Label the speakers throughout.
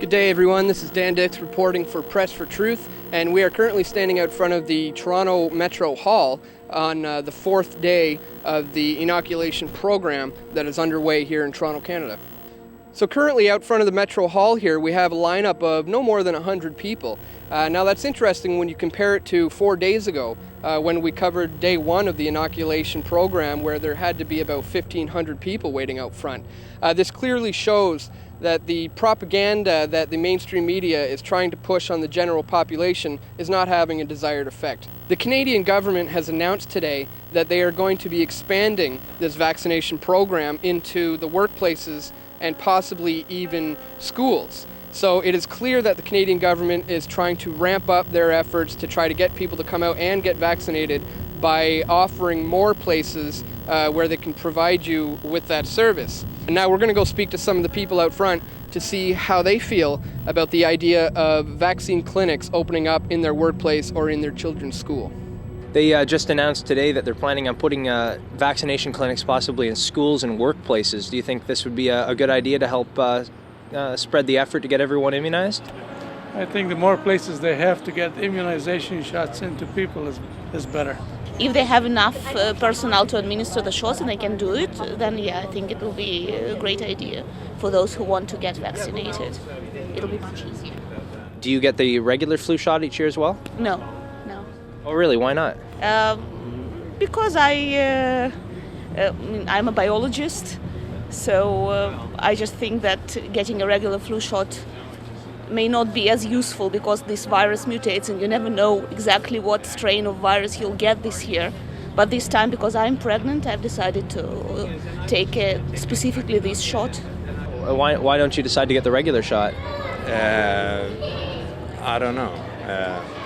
Speaker 1: Good day, everyone. This is Dan Dix reporting for Press for Truth, and we are currently standing out front of the Toronto Metro Hall on the fourth day of the inoculation program that is underway here in Toronto, Canada. So currently out front of the Metro Hall here, we have a lineup of no more than 100 people. Now that's interesting when you compare it to 4 days ago when we covered day one of the inoculation program, where there had to be about 1,500 people waiting out front. This clearly shows that the propaganda that the mainstream media is trying to push on the general population is not having a desired effect. The Canadian government has announced today that they are going to be expanding this vaccination program into the workplaces and possibly even schools. So it is clear that the Canadian government is trying to ramp up their efforts to try to get people to come out and get vaccinated by offering more places where they can provide you with that service. And now we're going to go speak to some of the people out front to see how they feel about the idea of vaccine clinics opening up in their workplace or in their children's school.
Speaker 2: They just announced today that they're planning on putting vaccination clinics possibly in schools and workplaces. Do you think this would be a good idea to help spread the effort to get everyone immunized?
Speaker 3: I think the more places they have to get immunization shots into people is better.
Speaker 4: If they have enough personnel to administer the shots and they can do it, then yeah, I think it will be a great idea for those who want to get vaccinated. It'll be much easier.
Speaker 2: Do you get the regular flu shot each year as well?
Speaker 4: No.
Speaker 2: Oh, really? Why not?
Speaker 4: Because I'm a biologist, so I just think that getting a regular flu shot may not be as useful because this virus mutates and you never know exactly what strain of virus you'll get this year. But this time, because I'm pregnant, I've decided to take specifically this shot.
Speaker 2: Why don't you decide to get the regular shot?
Speaker 5: I don't know.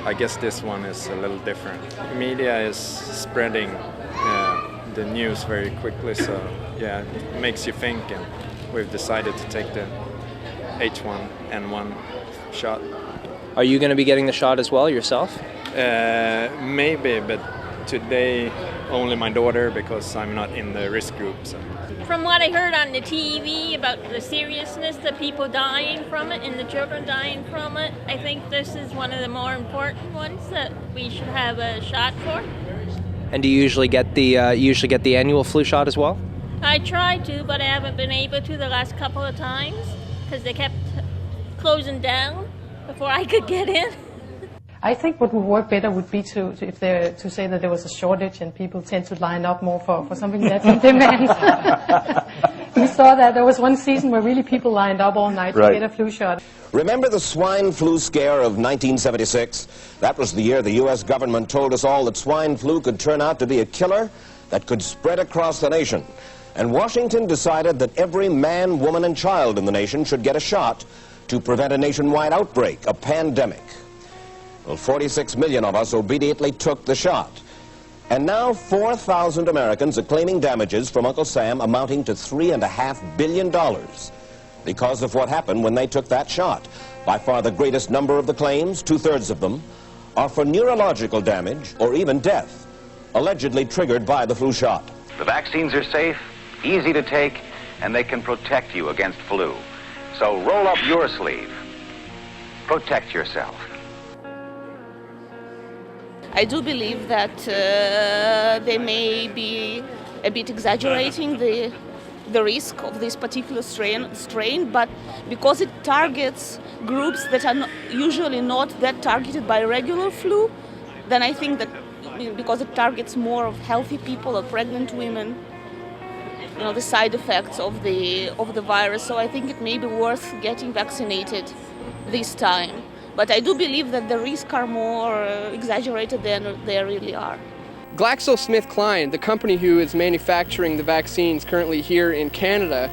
Speaker 5: I guess this one is a little different. Media is spreading the news very quickly, so yeah, it makes you think, and we've decided to take the H1N1 shot.
Speaker 2: Are you going to be getting the shot as well yourself?
Speaker 5: Maybe, but today only my daughter because I'm not in the risk group. So.
Speaker 6: From what I heard on the TV about the seriousness of people dying from it and the children dying from it, I think this is one of the more important ones that we should have a shot for.
Speaker 2: And do you usually get the annual flu shot as well?
Speaker 6: I tried to, but I haven't been able to the last couple of times because they kept closing down before I could get in.
Speaker 7: I think what would work better would be to say that there was a shortage and people tend to line up more for something that's in demand. We saw that there was one season where really people lined up all night to get a flu shot.
Speaker 8: Remember the swine flu scare of 1976? That was the year the U.S. government told us all that swine flu could turn out to be a killer that could spread across the nation. And Washington decided that every man, woman, and child in the nation should get a shot to prevent a nationwide outbreak, a pandemic. Well, 46 million of us obediently took the shot. And now 4,000 Americans are claiming damages from Uncle Sam amounting to $3.5 billion because of what happened when they took that shot. By far the greatest number of the claims, 2/3 of them, are for neurological damage or even death, allegedly triggered by the flu shot.
Speaker 9: The vaccines are safe, easy to take, and they can protect you against flu. So roll up your sleeve. Protect yourself.
Speaker 4: I do believe that they may be a bit exaggerating the risk of this particular strain, but because it targets groups that are usually not that targeted by regular flu, then I think that because it targets more of healthy people or pregnant women, the side effects of the virus. So I think it may be worth getting vaccinated this time. But I do believe that the risks are more exaggerated than they really are.
Speaker 1: GlaxoSmithKline, the company who is manufacturing the vaccines currently here in Canada,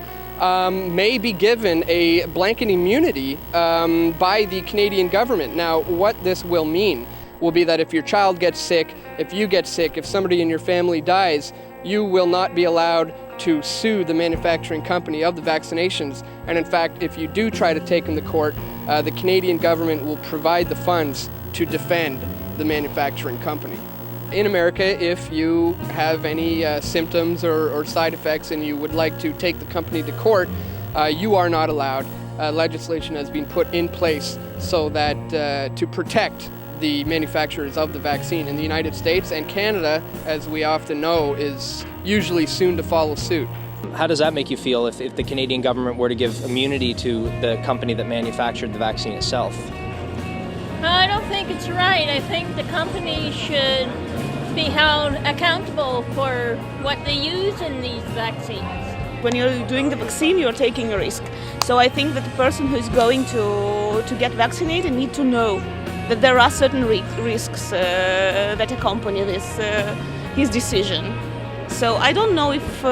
Speaker 1: may be given a blanket immunity by the Canadian government. Now, what this will mean will be that if your child gets sick, if you get sick, if somebody in your family dies, you will not be allowed to sue the manufacturing company of the vaccinations. And in fact, if you do try to take them to court, the Canadian government will provide the funds to defend the manufacturing company. In America, if you have any symptoms or side effects and you would like to take the company to court, you are not allowed legislation has been put in place so that to protect the manufacturers of the vaccine in the United States, and Canada, as we often know, is usually soon to follow suit.
Speaker 2: How does that make you feel if the Canadian government were to give immunity to the company that manufactured the vaccine itself?
Speaker 6: I don't think it's right. I think the company should be held accountable for what they use in these vaccines.
Speaker 4: When you're doing the vaccine, you're taking a risk. So I think that the person who's going to get vaccinated need to know that there are certain risks that accompany his decision. So I don't know if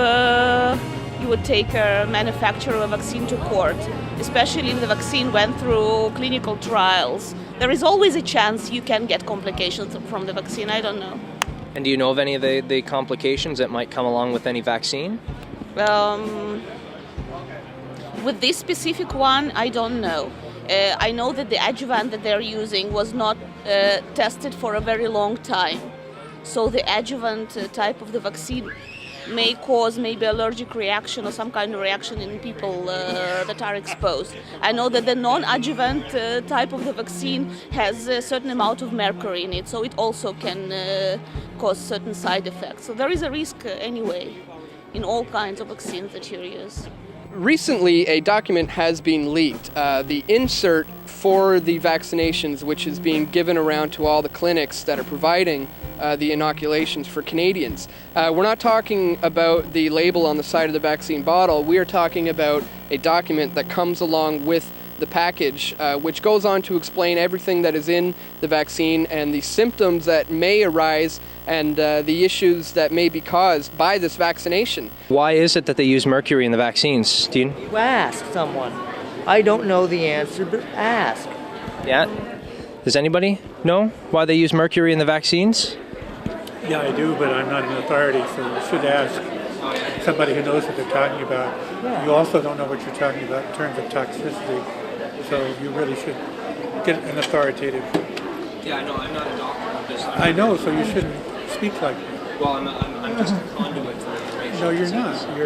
Speaker 4: you would take a manufacturer of a vaccine to court, especially if the vaccine went through clinical trials. There is always a chance you can get complications from the vaccine. I don't know.
Speaker 2: And do you know of any of the complications that might come along with any vaccine?
Speaker 4: With this specific one, I don't know. I know that the adjuvant that they're using was not tested for a very long time. So the adjuvant type of the vaccine may cause maybe allergic reaction or some kind of reaction in people that are exposed. I know that the non-adjuvant type of the vaccine has a certain amount of mercury in it, so it also can cause certain side effects. So there is a risk anyway in all kinds of vaccines that you use.
Speaker 1: Recently, a document has been leaked. The insert for the vaccinations, which is being given around to all the clinics that are providing the inoculations for Canadians. We're not talking about the label on the side of the vaccine bottle. We are talking about a document that comes along with the package, which goes on to explain everything that is in the vaccine and the symptoms that may arise and the issues that may be caused by this vaccination.
Speaker 2: Why is it that they use mercury in the vaccines, Dean?
Speaker 10: You ask someone. I don't know the answer, but ask.
Speaker 2: Yeah? Does anybody know why they use mercury in the vaccines?
Speaker 3: Yeah, I do, but I'm not an authority, so you should ask somebody who knows what they're talking about. You also don't know what you're talking about in terms of toxicity, so you really should get an authoritative.
Speaker 2: Yeah, I know. I'm not a doctor.
Speaker 3: I know, so you shouldn't speak like that.
Speaker 2: Well, I'm just a conduit for information.
Speaker 3: No, you're not.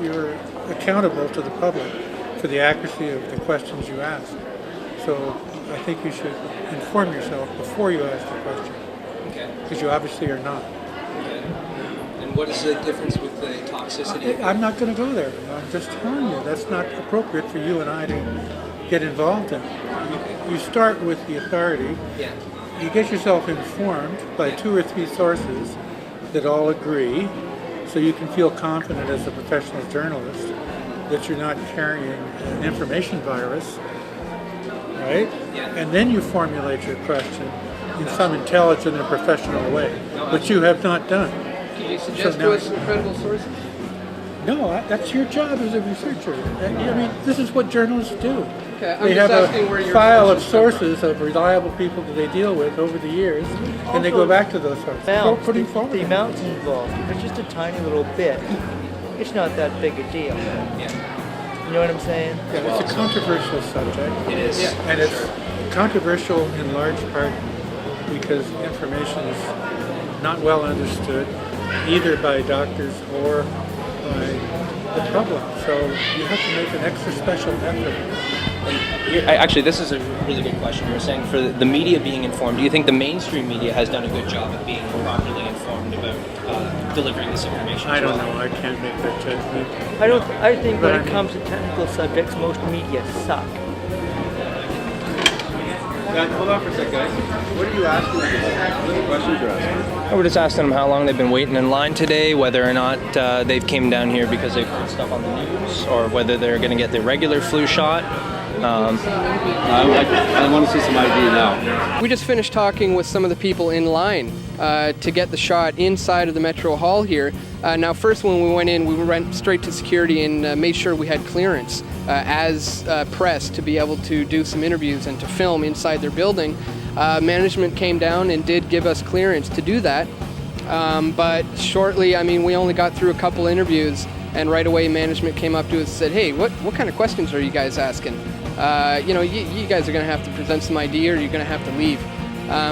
Speaker 3: You're accountable to the public for the accuracy of the questions you ask. So I think you should inform yourself before you ask the question.
Speaker 2: Okay.
Speaker 3: Because you obviously are not.
Speaker 2: Okay. And what is the difference with the toxicity?
Speaker 3: I'm not going to go there. I'm just telling you that's not appropriate for you and I to get involved in. You start with the authority.
Speaker 2: Yeah.
Speaker 3: You get yourself informed by 2 or 3 sources that all agree, so you can feel confident as a professional journalist that you're not carrying an information virus, right?
Speaker 2: Yeah.
Speaker 3: And then you formulate your question in some intelligent and professional way, which you have not done.
Speaker 1: Can you suggest to us some credible sources?
Speaker 3: No, that's your job as a researcher. I mean, this is what journalists do.
Speaker 1: Okay,
Speaker 3: they have a file of sources of reliable people that they deal with over the years, and they go back to those sources.
Speaker 10: The amounts involved, if it's just a tiny little bit, it's not that big a deal.
Speaker 2: Yeah.
Speaker 10: You know what I'm saying?
Speaker 3: Yeah, it's a controversial subject.
Speaker 2: It is.
Speaker 1: Yeah.
Speaker 3: And it's controversial in large part because information is not well understood either by doctors or by the public. So you have to make an extra special effort.
Speaker 2: Actually, this is a really good question. You were saying for the media being informed, do you think the mainstream media has done a good job of being properly informed about delivering this information?
Speaker 3: I don't know. I can't make that judgment.
Speaker 10: I think when it comes to technical subjects, most media suck.
Speaker 11: Hold on for a sec, guys. What are you asking? What are the questions you're asking?
Speaker 2: We're just asking them how long they've been waiting in line today, whether or not they've came down here because they've heard stuff on the news, or whether they're going to get the regular flu shot.
Speaker 11: I want to see some ID now.
Speaker 1: We just finished talking with some of the people in line to get the shot inside of the Metro Hall here. Now, first when we went in, we went straight to security and made sure we had clearance as press to be able to do some interviews and to film inside their building. Management came down and did give us clearance to do that. But shortly, I mean, we only got through a couple interviews, and right away management came up to us and said, hey, what kind of questions are you guys asking? You guys are going to have to present some ID or you're going to have to leave.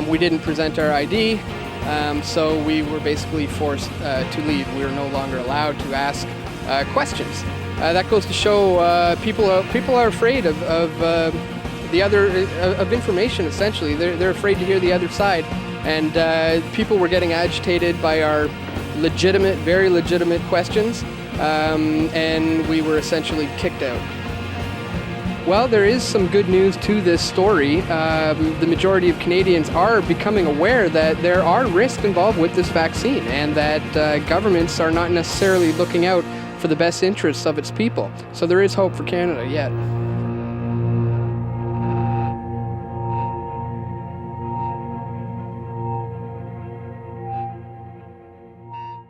Speaker 1: We didn't present our ID, so we were basically forced to leave. We were no longer allowed to ask questions. that goes to show people are afraid of the other of information. Essentially, they're afraid to hear the other side, and people were getting agitated by our very legitimate questions, and we were essentially kicked out. Well, there is some good news to this story. The majority of Canadians are becoming aware that there are risks involved with this vaccine, and that governments are not necessarily looking out for the best interests of its people. So there is hope for Canada yet.